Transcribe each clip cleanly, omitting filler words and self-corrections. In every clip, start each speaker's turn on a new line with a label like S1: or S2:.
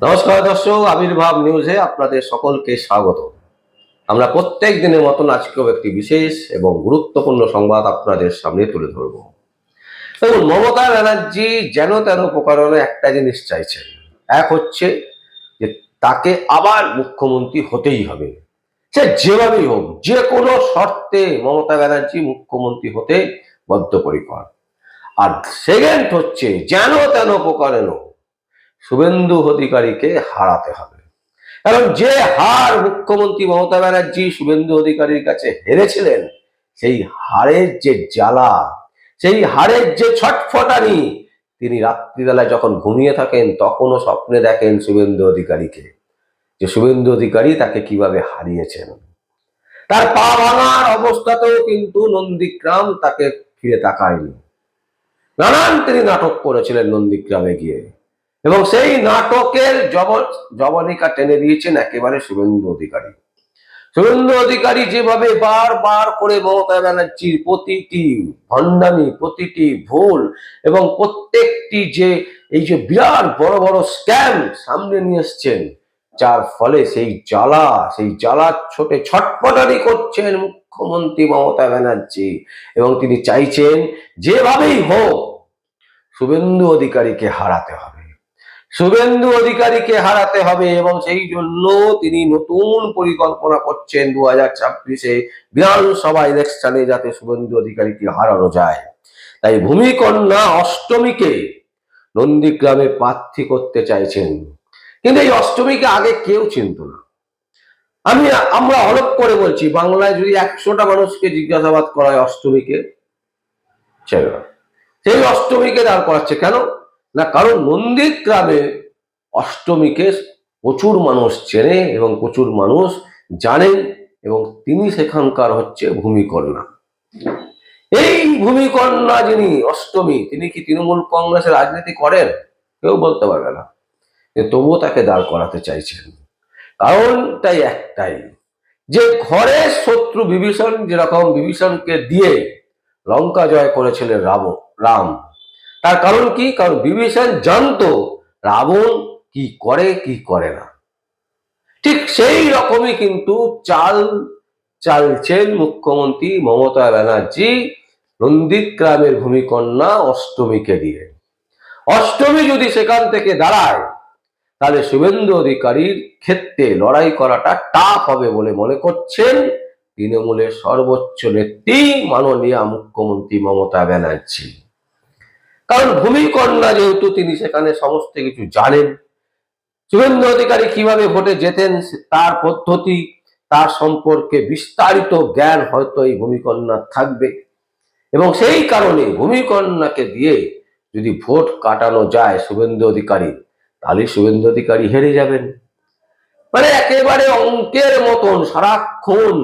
S1: নমস্কার দর্শক, আবির্ভাব নিউজে আপনাদের সকলকে স্বাগত। আমরা প্রত্যেক দিনের মতন আজকেও একটি বিশেষ এবং গুরুত্বপূর্ণ সংবাদ আপনাদের সামনে তুলে ধরব। দেখুন, মমতা ব্যানার্জি যেন তেন প্রকারণে একটা জিনিস চাইছেন। এক হচ্ছে যে তাকে আবার মুখ্যমন্ত্রী হতেই হবে, সে যেভাবেই হোক, যে কোনো শর্তে মমতা ব্যানার্জি মুখ্যমন্ত্রী হতে বদ্ধপরিকর। আর সেকেন্ড হচ্ছে যেন তেন প্রকারেণ শুভেন্দু অধিকারীকে হারাতে হবে। কারণ যে হার মুখ্যমন্ত্রী মমতা ব্যানার্জি শুভেন্দু অধিকারীর কাছে হেরেছিলেন, সেই হারের যে জ্বালা, সেই হারের যে ছটফটানি, তিনি রাত্রিবেলায় যখন ঘুমিয়ে থাকেন তখনও স্বপ্নে দেখেন শুভেন্দু অধিকারীকে, যে শুভেন্দু অধিকারী তাকে কিভাবে হারিয়েছেন। তার পা ভাঙার অবস্থাতেও কিন্তু নন্দীগ্রাম তাকে ফিরে তাকায়নি। নানান তিনি নাটক করেছিলেন নন্দীগ্রামে গিয়ে, এবং সেই নাটকের জবনিকা টেনে দিয়েছেন একেবারে শুভেন্দু অধিকারী। শুভেন্দু অধিকারী যেভাবে বারবার করে মমতা ব্যানার্জির প্রতিটি ভণ্ডামি, প্রতিটি ভুল এবং প্রত্যেকটি যে এই যে বিরাট বড় বড় স্ক্যাম সামনে নিয়ে এসছেন, যার ফলে সেই জ্বালা ছোটে ছটফটানি করছেন মুখ্যমন্ত্রী মমতা ব্যানার্জি, এবং তিনি চাইছেন যেভাবেই হোক শুভেন্দু অধিকারীকে হারাতে হবে, শুভেন্দু অধিকারীকে হারাতে হবে। এবং সেই জন্য তিনি নতুন পরিকল্পনা করছেন 2026-এ বিধানসভা ইলেকশনে যাতে শুভেন্দু অধিকারীকে হারানো যায়। তাই ভূমিকন্যা অষ্টমীকে নন্দীগ্রামে প্রার্থী করতে চাইছেন। কিন্তু এই অষ্টমীকে আগে কেউ চিনত না। আমরা অলপ করে বলছি, বাংলায় যদি 100টা মানুষকে জিজ্ঞাসাবাদ করা হয় অষ্টমীকে, সেই অষ্টমীকে দাঁড় করাচ্ছে কেন না? কারণ নন্দীগ্রামে অষ্টমীকে প্রচুর মানুষ চেনে এবং প্রচুর মানুষ জানেন, এবং তিনি সেখানকার হচ্ছে ভূমিকন্যা। এই ভূমিকন্যা যিনি অষ্টমী, তিনি কি তৃণমূল কংগ্রেসের রাজনীতি করেন? কেউ বলতে পারবে না, তবুও তাকে দাঁড় করাতে চাইছেন। কারণটাই একটাই, যে ঘরের শত্রু বিভীষণ, যেরকম বিভীষণকে দিয়ে লঙ্কা জয় করেছিলেন রাম, তার কারণ কি? কারণ বিভীষণ জানতো রাবণ কি করে কি করে না। ঠিক সেই রকমই কিন্তু চালছেন মুখ্যমন্ত্রী মমতা ব্যানার্জি নন্দীগ্রামের ভূমিকন্যা অষ্টমীকে দিয়ে। অষ্টমী যদি সেখান থেকে দাঁড়ায়, তাহলে শুভেন্দু অধিকারীর ক্ষেত্রে লড়াই করাটা টাফ হবে বলে মনে করছেন তৃণমূলের সর্বোচ্চ নেত্রী মাননীয় মুখ্যমন্ত্রী মমতা ব্যানার্জি। কারণ ভূমিকন্যা যেহেতু, তিনি সেখানে সমস্ত কিছু জানেন। শুভেন্দু অধিকারী কিভাবে ভোটে যেতেন তার পদ্ধতি, তার সম্পর্কে বিস্তারিত জ্ঞান হয়তো এই ভূমিকন্যা থাকবে, এবং সেই কারণে ভূমিকন্যাকে দিয়ে যদি ভোট কাটানো যায় শুভেন্দু অধিকারী, তাহলে শুভেন্দু অধিকারী হেরে যাবেন। মানে একেবারে অঙ্কের মতন সারাক্ষণ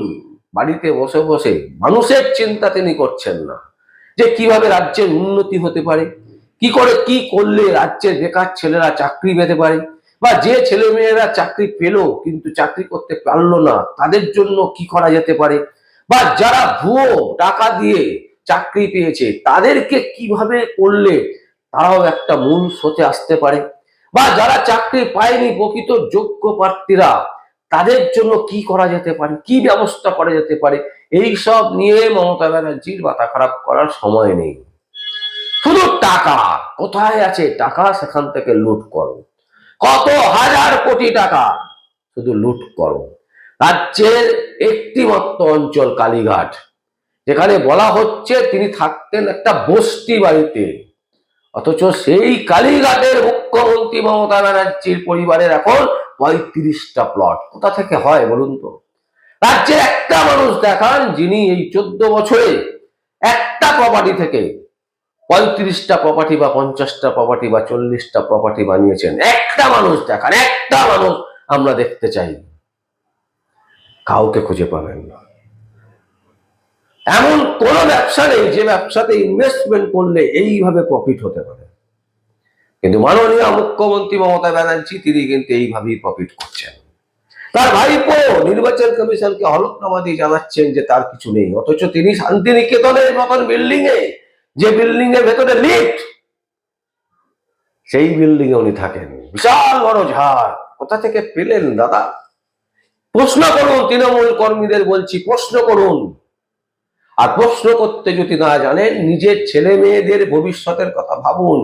S1: বাড়িতে বসে বসে মানুষের চিন্তা তিনি করছেন না, যে কিভাবে রাজ্যের উন্নতি হতে পারে, কি করলে রাজ্যের বেকার ছেলেরা চাকরি পেতে পারে, বা যে ছেলে মেয়েরা চাকরি পেল কিন্তু চাকরি করতে পারলো না, তাদের জন্য কি করা যেতে পারে, বা যারা ভুয়ো টাকা দিয়ে চাকরি পেয়েছে তাদেরকে কিভাবে করলে তারাও একটা মূল স্রোতে আসতে পারে, বা যারা চাকরি পায়নি প্রকৃত যোগ্য প্রার্থীরা, তাদের জন্য কি করা যেতে পারে, কি ব্যবস্থা করা যেতে পারে, এই সব নিয়ে মমতা ব্যানার্জির মাথা খারাপ করার সময় নেই। শুধু টাকা কোথায় আছে, টাকা সেখান থেকে লুট করো, কত হাজার কোটি টাকা শুধু লুট করো। রাজ্যের একটি মাত্র অঞ্চল কালীঘাট, যেখানে বলা হচ্ছে তিনি থাকতেন একটা বস্তি বাড়িতে, অথচ সেই কালীঘাটের মুখ্যমন্ত্রী মমতা ব্যানার্জির পরিবারের এখন 35টা প্লট। কোথা থেকে হয় বলুন তো? রাজ্যের একটা মানুষ দেখান যিনি এই 14 বছরে একটা প্রপার্টি থেকে 35টা প্রপার্টি বা 50টা প্রপার্টি বা 40টা প্রপার্টি বানিয়েছেন। একটা মানুষ দেখান, একটা মানুষ আমরা দেখতে চাই। কাউকে খুঁজে পাবেন না। এমন কোন ব্যবসা নেই যে ব্যবসাতে ইনভেস্টমেন্ট করলে এইভাবে প্রফিট হতে পারে। কিন্তু মাননীয় মুখ্যমন্ত্রী মমতা ব্যানার্জি তিনি কিন্তু এইভাবেই প্রফিট করছেন। তার ভাইপো নির্বাচন কমিশনকে হলফনামা দিয়ে জানাচ্ছেন যে তার কিছু নেই, অথচ তিনি শান্তিনিকেতনের মতন বিল্ডিং এ, যে বিল্ডিং এর ভেতরে লিফট, সেই বিল্ডিং এ উনি থাকেন। বিশাল বড় ঝাড়, কোথা থেকে পেলেন দাদা? প্রশ্ন করুন, তৃণমূল কর্মীদের বলছি, প্রশ্ন করুন। আর প্রশ্ন করতে যদি না জানেন, নিজের ছেলে মেয়েদের ভবিষ্যতের কথা ভাবুন।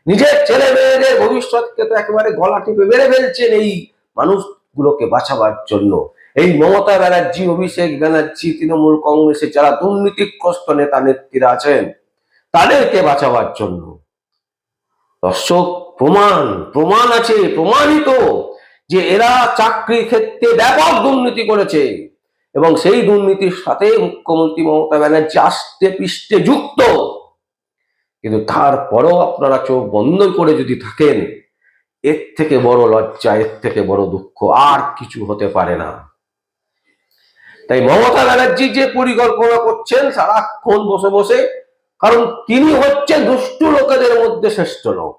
S1: নিজের ছেলে মেয়েদের ভবিষ্যৎকে তো একেবারে গলা টিপে মেরে ফেলছেন এই মানুষগুলোকে বাঁচাবার জন্য। এই মমতা ব্যানার্জি, অভিষেক ব্যানার্জি, তৃণমূল কংগ্রেসের যারা দুর্নীতিগ্রস্ত নেতা নেত্রীরা আছেন, তাদেরকে বাঁচাবার জন্য। দর্শক, প্রমাণ আছে, প্রমাণিত যে এরা চাকরির ক্ষেত্রে ব্যাপক দুর্নীতি করেছে এবং সেই দুর্নীতির সাথে মুখ্যমন্ত্রী মমতা ব্যানার্জি আষ্টে পৃষ্ঠে যুক্ত। কিন্তু তারপরেও আপনারা চোখ বন্ধ করে যদি থাকেন, এর থেকে বড় লজ্জা, এর থেকে বড় দুঃখ আর কিছু হতে পারে না। তাই মমতা ব্যানার্জি যে পরিকল্পনা করছেন সারাক্ষণ বসে বসে, কারণ তিনি হচ্ছেন দুষ্টু লোকেদের মধ্যে শ্রেষ্ঠ লোক।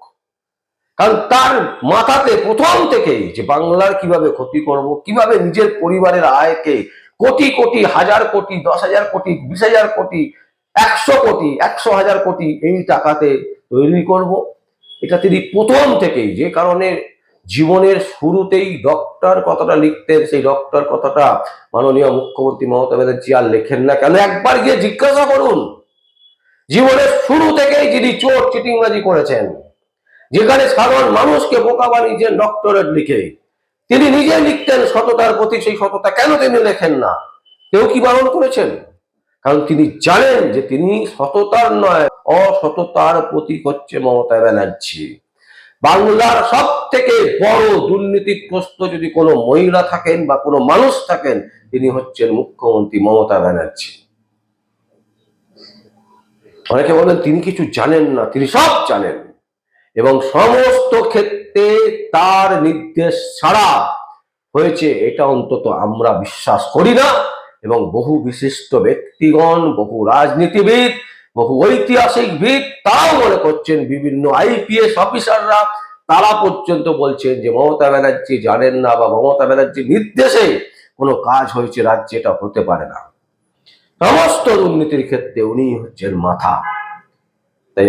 S1: কারণ তার মাথাতে প্রথম থেকেই যে বাংলার কিভাবে ক্ষতি করব, কিভাবে নিজের পরিবারের আয়কে কোটি কোটি, হাজার কোটি, 10,000 কোটি, 20,000 কোটি, 100 কোটি, 100,000 কোটি এই টাকাতে তৈরি করব, এটা তিনি প্রথম থেকেই, যে কারণে জীবনের শুরুতেই ডক্টর কথাটা লিখতেন, সেই ডক্টর কথাটা মাননীয় মুখ্যমন্ত্রী মমতা ব্যানার্জি আর লেখেন না কেন? একবার গিয়ে জিজ্ঞাসা করুন। জীবনের শুরু থেকেই যিনি চোর চিটিংবাজি করেছেন, যেখানে সাধারণ মানুষকে বোকা বানিয়েছেন ডক্টরেট লিখে, তিনি নিজে লিখতেন সততার প্রতি, সেই সততা কেন তিনি লেখেন না? কেউ কি বারণ করেছেন? কারণ তিনি জানেন যে তিনি সততার নয়, অসততার প্রতীক হচ্ছে মমতা ব্যানার্জি। বাংলার সব থেকে বড় দুর্নীতিগ্রস্ত যদি কোনো মহিলা থাকেন বা কোনো মানুষ থাকেন, তিনি হচ্ছেন মুখ্যমন্ত্রী মমতা ব্যানার্জি। অনেকে বলেন তিনি কিছু জানেন না, তিনি সব জানেন এবং সমস্ত ক্ষেত্রে তার নির্দেশ ছাড়া হয়েছে, এটা অন্তত আমরা বিশ্বাস করি না। এবং বহু বিশিষ্ট ব্যক্তিগণ, বহু রাজনীতিবিদ, বহু ঐতিহাসিকবিদ তারাও মনে করছেন, বিভিন্ন আইপিএস অফিসাররা তারা পর্যন্ত বলছেন যে মমতা ব্যানার্জি জানেন না বা মমতা ব্যানার্জির নির্দেশে কোনো কাজ হয়েছে রাজ্যে, এটা হতে পারে না। সমস্ত দুর্নীতির ক্ষেত্রে উনি হচ্ছেন মাথা। তাই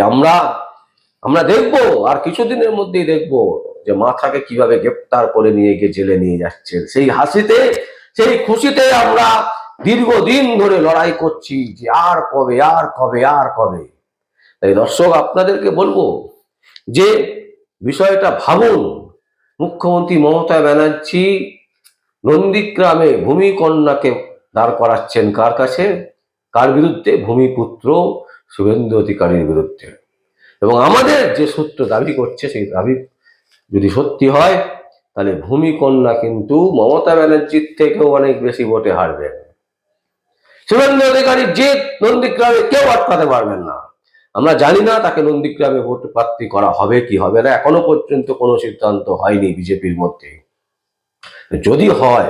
S1: আমরা দেখবো, আর কিছুদিনের মধ্যেই দেখবো যে মাথাকে কিভাবে গ্রেপ্তার করে নিয়ে গিয়ে জেলে নিয়ে যাচ্ছেন। সেই হাসিতে, সেই খুশিতে আমরা দীর্ঘদিন ধরে লড়াই করছি যে আর কবে, আর কবে, আর কবে। তাই দর্শক, আপনাদেরকে বলবো যে বিষয়টা ভাবুন। মুখ্যমন্ত্রী মমতা ব্যানার্জি নন্দীগ্রামে ভূমিকন্যাকে দাঁড় করাচ্ছেন কার কাছে? কার বিরুদ্ধে? ভূমিপুত্র শুভেন্দু অধিকারীর বিরুদ্ধে। এবং আমাদের যে সূত্র দাবি করছে, সেই দাবি যদি সত্যি হয়, তাহলে ভূমিকন্যা কিন্তু মমতা ব্যানার্জির থেকেও অনেক বেশি ভোটে হারবেন। শুভেন্দু অধিকারী যে নন্দীগ্রামে কেউ আটকাতে পারবেন না। আমরা জানি না তাকে নন্দীগ্রামে ভোট প্রার্থী করা হবে কি হবে না, এখনো পর্যন্ত কোনো সিদ্ধান্ত হয়নি বিজেপির মধ্যে। যদি হয়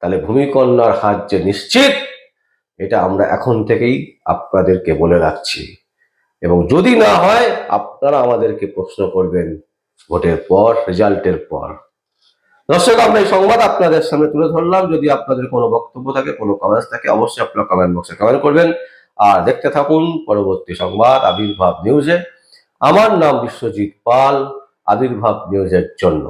S1: তাহলে ভূমিকন্যার হার যে নিশ্চিত, এটা আমরা এখন থেকেই আপনাদেরকে বলে রাখছি। এবং যদি না হয়, আপনারা আমাদেরকে প্রশ্ন করবেন ভোটের পর, রেজাল্টের পর। দর্শক, আমরা এই সংবাদ আপনাদের সামনে তুলে ধরলাম। যদি আপনাদের কোনো বক্তব্য থাকে, কোনো কমেন্টস থাকে, অবশ্যই আপনারা কমেন্ট বক্সে কমেন্ট করবেন। আর দেখতে থাকুন পরবর্তী সংবাদ আবির্ভাব নিউজে। আমার নাম বিশ্বজিৎ পাল, আবির্ভাব নিউজের জন্য।